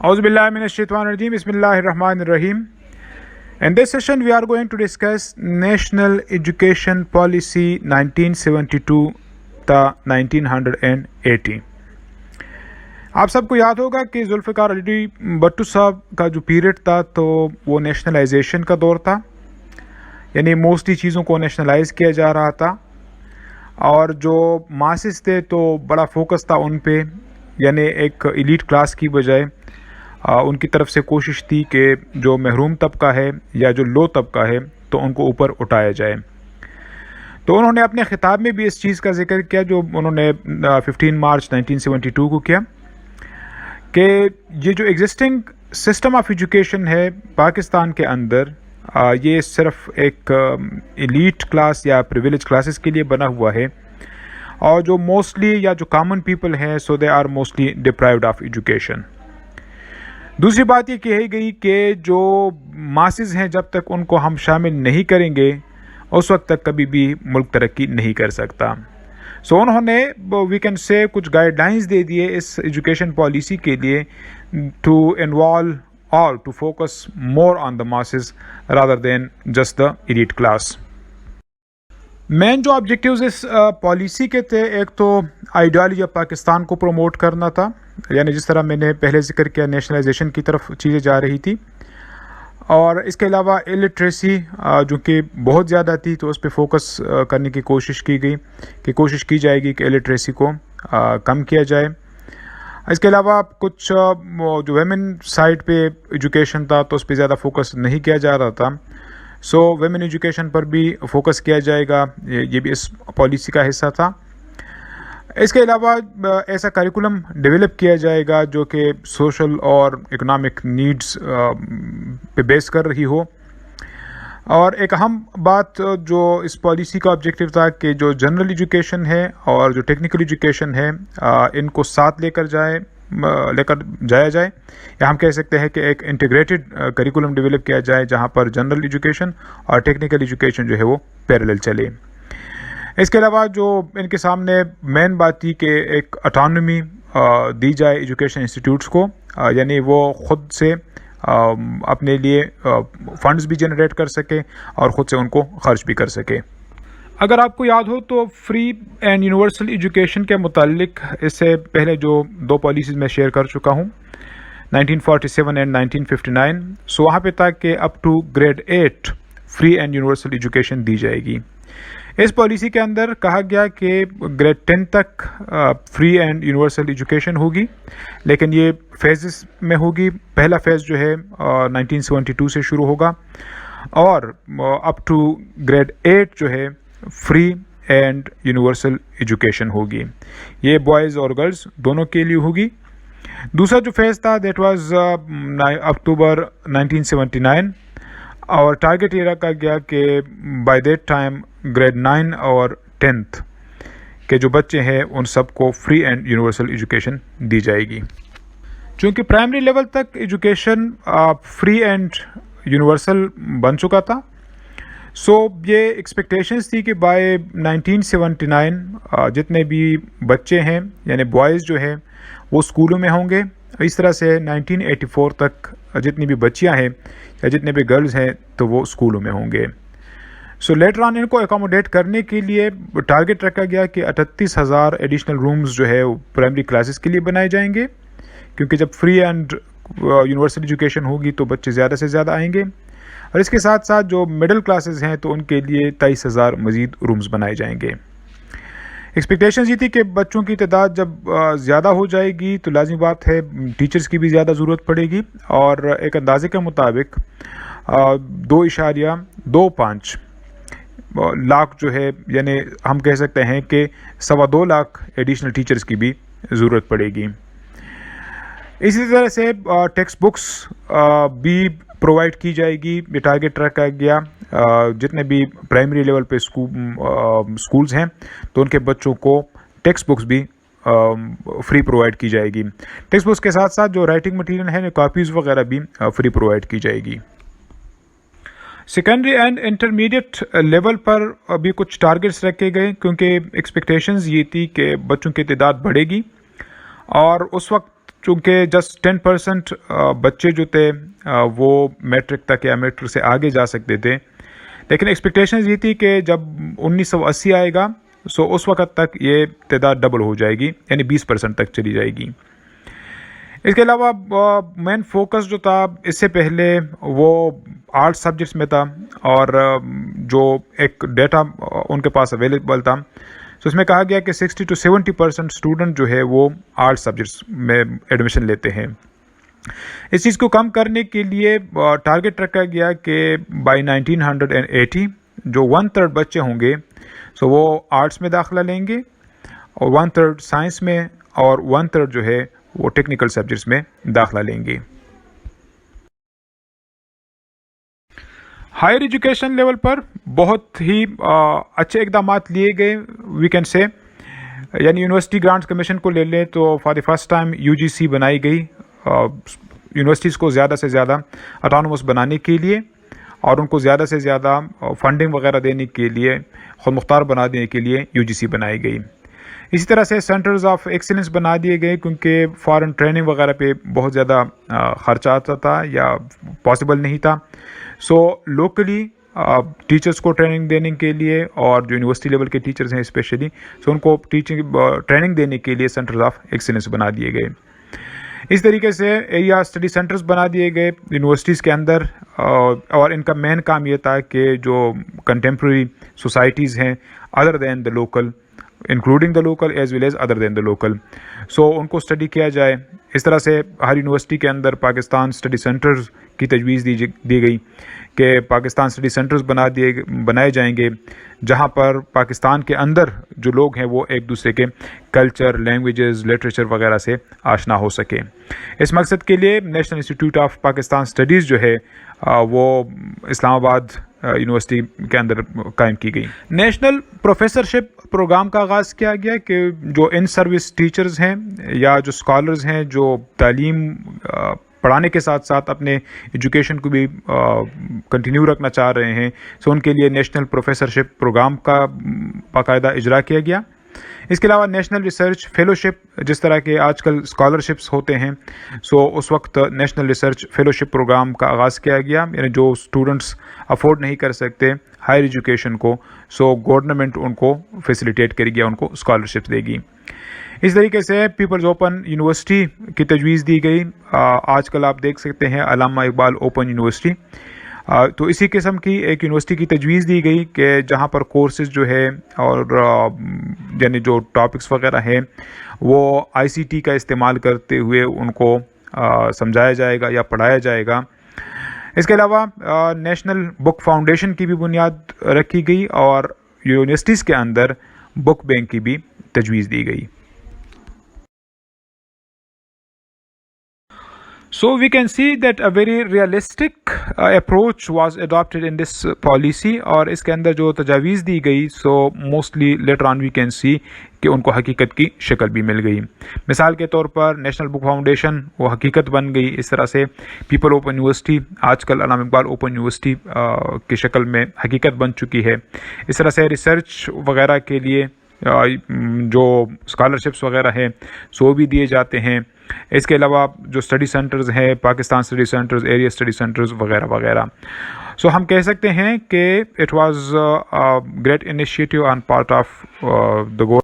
Auzu billahi minash shaitanir rajim. Bismillahir rahmanir rahim. In this session, we are going to discuss National Education Policy 1972 تا 1980. آپ سب کو یاد ہوگا کہ ذوالفقار علی بھٹو صاحب کا جو پیریڈ تھا تو وہ نیشنلائزیشن کا دور تھا، یعنی موسٹلی چیزوں کو نیشنلائز کیا جا رہا تھا، اور جو ماسز تھے تو بڑا فوکس تھا ان پہ، یعنی ایک ایلیٹ کلاس کی بجائے ان کی طرف سے کوشش تھی کہ جو محروم طبقہ ہے یا جو لو طبقہ ہے تو ان کو اوپر اٹھایا جائے۔ تو انہوں نے اپنے خطاب میں بھی اس چیز کا ذکر کیا جو انہوں نے 15 مارچ 1972 کو کیا، کہ یہ جو ایگزسٹنگ سسٹم آف ایجوکیشن ہے پاکستان کے اندر، یہ صرف ایک ایلیٹ کلاس یا پریویلیج کلاسز کے لیے بنا ہوا ہے، اور جو موسٹلی یا جو کامن پیپل ہیں so they are mostly deprived of education. دوسری بات یہ کہی گئی کہ جو ماسز ہیں جب تک ان کو ہم شامل نہیں کریں گے اس وقت تک کبھی بھی ملک ترقی نہیں کر سکتا۔ سو انہوں نے وی کین سے کچھ گائیڈ لائنز دے دیے اس ایجوکیشن پالیسی کے لیے ٹو انوالو اور to focus more on the masses rather than just the elite class. Main جو آبجیکٹیوز اس پالیسی کے تھے، ایک تو آئیڈیالوجی آف پاکستان کو پروموٹ کرنا تھا، یعنی جس طرح میں نے پہلے ذکر کیا نیشنلائزیشن کی طرف چیزیں جا رہی تھی، اور اس کے علاوہ الٹریسی جو کہ بہت زیادہ تھی تو اس پہ فوکس کرنے کی کوشش کی گئی کہ کوشش کی جائے گی کہ الٹریسی کو کم کیا جائے۔ اس کے علاوہ کچھ جو ویمن سائڈ پہ ایجوکیشن تھا تو اس پہ زیادہ فوکس نہیں کیا جا رہا تھا، سو ویمن ایجوکیشن پر بھی فوکس کیا جائے گا، یہ بھی اس پالیسی کا حصہ تھا۔ اس کے علاوہ ایسا کریکولم ڈیولپ کیا جائے گا جو کہ سوشل اور اکنامک نیڈز پہ بیس کر رہی ہو، اور ایک اہم بات جو اس پالیسی کا آبجیکٹیو تھا کہ جو جنرل ایجوکیشن ہے اور جو ٹیکنیکل ایجوکیشن ہے ان کو ساتھ لے کر جایا جائے، یا ہم کہہ سکتے ہیں کہ ایک انٹیگریٹڈ کریکولم ڈیولپ کیا جائے جہاں پر جنرل ایجوکیشن اور ٹیکنیکل ایجوکیشن جو ہے وہ پیرالل چلے۔ اس کے علاوہ جو ان کے سامنے مین بات تھی کہ ایک اٹانومی دی جائے ایجوکیشن انسٹیٹیوٹس کو، یعنی وہ خود سے اپنے لیے فنڈز بھی جنریٹ کر سکے اور خود سے ان کو خرچ بھی کر سکے۔ اگر آپ کو یاد ہو تو فری اینڈ یونیورسل ایجوکیشن کے متعلق اس سے پہلے جو دو پالیسیز میں شیئر کر چکا ہوں 1947 اینڈ 1959، سو وہاں پہ تھا کہ up to grade 8 free and universal education دی جائے گی۔ اس پالیسی کے اندر کہا گیا کہ گریڈ 10 تک فری اینڈ یونیورسل ایجوکیشن ہوگی، لیکن یہ فیزز میں ہوگی۔ پہلا فیز جو ہے 1972 سے شروع ہوگا، اور اپ ٹو گریڈ 8 جو ہے فری اینڈ یونیورسل ایجوکیشن ہوگی، یہ بوائز اور گرلز دونوں کے لیے ہوگی۔ دوسرا جو فیز تھا دیٹ واز اکتوبر 1979، اور ٹارگیٹ یہ رکھا گیا کہ بائی دیٹ ٹائم گریڈ 9 اور 10th کے جو بچے ہیں ان سب کو فری اینڈ یونیورسل ایجوکیشن دی جائے گی۔ چونکہ پرائمری لیول تک ایجوکیشن فری اینڈ یونیورسل بن چکا تھا، سو یہ ایکسپیکٹیشنز تھی کہ بائی 1979 جتنے بھی بچے ہیں یعنی بوائز جو ہے وہ اسکولوں میں ہوں گے، اس طرح سے 1984 تک جتنی بھی بچیاں ہیں یا جتنے بھی گرلز ہیں تو وہ اسکولوں میں ہوں گے۔ سو لیٹر آن ان کو اکاموڈیٹ کرنے کے لیے ٹارگیٹ رکھا گیا کہ 38,000 ایڈیشنل رومز جو ہے پرائمری کلاسز کے لیے بنائے جائیں گے، کیونکہ جب فری اینڈ یونیورسل ایجوکیشن ہوگی تو بچے زیادہ سے زیادہ آئیں گے، اور اس کے ساتھ ساتھ جو مڈل کلاسز ہیں تو ان کے لیے 23,000 مزید رومز بنائے جائیں گے۔ ایکسپیکٹیشنز یہ تھی کہ بچوں کی تعداد جب زیادہ ہو جائے گی تو لازمی بات ہے ٹیچرز کی بھی زیادہ ضرورت پڑے گی، اور ایک اندازے کے مطابق 2.25 لاکھ جو ہے، یعنی ہم کہہ سکتے ہیں کہ 2.25 لاکھ ایڈیشنل ٹیچرز کی بھی ضرورت پڑے گی۔ اسی طرح سے ٹیکسٹ بکس بھی پرووائڈ کی جائے گی، یہ ٹارگیٹ رکھا گیا۔ جتنے بھی پرائمری لیول پہ اسکولز ہیں تو ان کے بچوں کو ٹیکسٹ بکس بھی فری پرووائڈ کی جائے گی۔ ٹیکسٹ بکس کے ساتھ ساتھ جو رائٹنگ مٹیریل ہے کاپیز وغیرہ بھی فری پرووائڈ کی جائے گی۔ سیکنڈری اینڈ انٹرمیڈیٹ لیول پر ابھی کچھ ٹارگیٹس رکھے گئے، کیونکہ ایکسپیکٹیشنز یہ تھی کہ بچوں کی تعداد بڑھے گی، اور اس وقت چونکہ جسٹ 10% بچے جو تھے وہ میٹرک تک یا میٹرک سے آگے جا سکتے تھے، لیکن ایکسپیکٹیشنز یہ تھی کہ جب 1980 آئے گا سو اس وقت تک یہ تعداد ڈبل ہو جائے گی، یعنی 20% تک چلی جائے گی۔ اس کے علاوہ مین فوکس جو تھا اس سے پہلے وہ آرٹ سبجیکٹس میں تھا، اور جو ایک ڈیٹا ان کے پاس اویلیبل تھا تو اس میں کہا گیا کہ 60 to 70% اسٹوڈنٹ جو ہے وہ آرٹ سبجیکٹس میں ایڈمیشن لیتے ہیں۔ اس چیز کو کم کرنے کے لیے ٹارگیٹ رکھا گیا کہ بائی 1980 جو 1/3 بچے ہوں گے سو وہ آرٹس میں داخلہ لیں گے، اور 1/3 سائنس میں، اور 1/3 جو ہے وہ ٹیکنیکل سبجیکٹس میں داخلہ لیں گے۔ ہائر ایجوکیشن لیول پر بہت ہی اچھے اقدامات لیے گئے وی کین سے، یعنی یونیورسٹی گرانٹس کمیشن کو لے لیں تو for the first time UGC بنائی گئی یونیورسٹیز کو زیادہ سے زیادہ اٹانومس بنانے کے لیے، اور ان کو زیادہ سے زیادہ فنڈنگ وغیرہ دینے کے لیے، خود مختار بنا دینے کے لیے UGC بنائی گئی۔ اسی طرح سے سینٹرز آف ایکسیلنس بنا دیے گئے، کیونکہ فارن ٹریننگ وغیرہ پہ بہت زیادہ خرچہ آتا تھا یا پاسبل نہیں تھا، سو لوکلی ٹیچرز کو ٹریننگ دینے کے لیے، اور جو یونیورسٹی لیول کے ٹیچرز ہیں اسپیشلی، سو ان کو ٹریننگ دینے کے لیے سینٹرز آف ایکسیلنس بنا دیے گئے۔ اس طریقے سے ایریا اسٹڈی سینٹرز بنا دیے گئے یونیورسٹیز کے اندر، اور ان کا مین کام یہ تھا کہ جو کنٹمپرری سوسائٹیز ہیں other than the local, including the local as well as other than the local, so ان کو اسٹڈی کیا جائے۔ اس طرح سے ہر یونیورسٹی کے اندر پاکستان اسٹڈی سینٹرز کی تجویز دی گئی کہ پاکستان اسٹڈی سینٹرز بنائے جائیں گے، جہاں پر پاکستان کے اندر جو لوگ ہیں وہ ایک دوسرے کے کلچر، لینگویجز، لٹریچر وغیرہ سے آشنا ہو سکے۔ اس مقصد کے لیے national institute of Pakistan studies جو ہے وہ اسلام آباد یونیورسٹی کے اندر قائم کی گئی۔ نیشنل پروفیسرشپ پروگرام کا آغاز کیا گیا کہ جو ان سروس ٹیچرز ہیں یا جو اسکالرز ہیں جو تعلیم پڑھانے کے ساتھ ساتھ اپنے ایجوکیشن کو بھی کنٹینیو رکھنا چاہ رہے ہیں، سو ان کے لیے نیشنل پروفیسرشپ پروگرام کا باقاعدہ اجرا کیا گیا۔ اس کے علاوہ نیشنل ریسرچ فیلوشپ، جس طرح کے آج کل اسکالرشپس ہوتے ہیں، سو اس وقت نیشنل ریسرچ فیلوشپ پروگرام کا آغاز کیا گیا، یعنی جو اسٹوڈنٹس افورڈ نہیں کر سکتے ہائر ایجوکیشن کو، سو گورنمنٹ ان کو فیسیلیٹیٹ کرے گی، ان کو اسکالرشپ دے گی۔ اس طریقے سے پیپلز اوپن یونیورسٹی کی تجویز دی گئی۔ آج کل آپ دیکھ سکتے ہیں علامہ اقبال اوپن یونیورسٹی، تو اسی قسم کی ایک یونیورسٹی کی تجویز دی گئی کہ جہاں پر کورسز جو ہے اور یعنی جو ٹاپکس وغیرہ ہیں وہ ICT کا استعمال کرتے ہوئے ان کو سمجھایا جائے گا یا پڑھایا جائے گا۔ اس کے علاوہ نیشنل بک فاؤنڈیشن کی بھی بنیاد رکھی گئی، اور یونیورسٹیز کے اندر بک بینک کی بھی تجویز دی گئی۔ So we can see that a very realistic approach was adopted in this policy، اور اس کے اندر جو تجاویز دی گئی سو mostly later on we can see کہ ان کو حقیقت کی شکل بھی مل گئی۔ مثال کے طور پر نیشنل بک فاؤنڈیشن وہ حقیقت بن گئی، اس طرح سے پیپل اوپن یونیورسٹی آج کل علامہ اقبال اوپن یونیورسٹی کی شکل میں حقیقت بن چکی ہے۔ اس طرح سے ریسرچ وغیرہ کے لیے جو اسکالرشپس وغیرہ ہیں سو بھی دیے جاتے ہیں۔ اس کے علاوہ جو اسٹڈی سینٹرز ہیں، Pakistan study centres, area study centres وغیرہ وغیرہ، سو ہم کہہ سکتے ہیں کہ it was great initiative on part of the government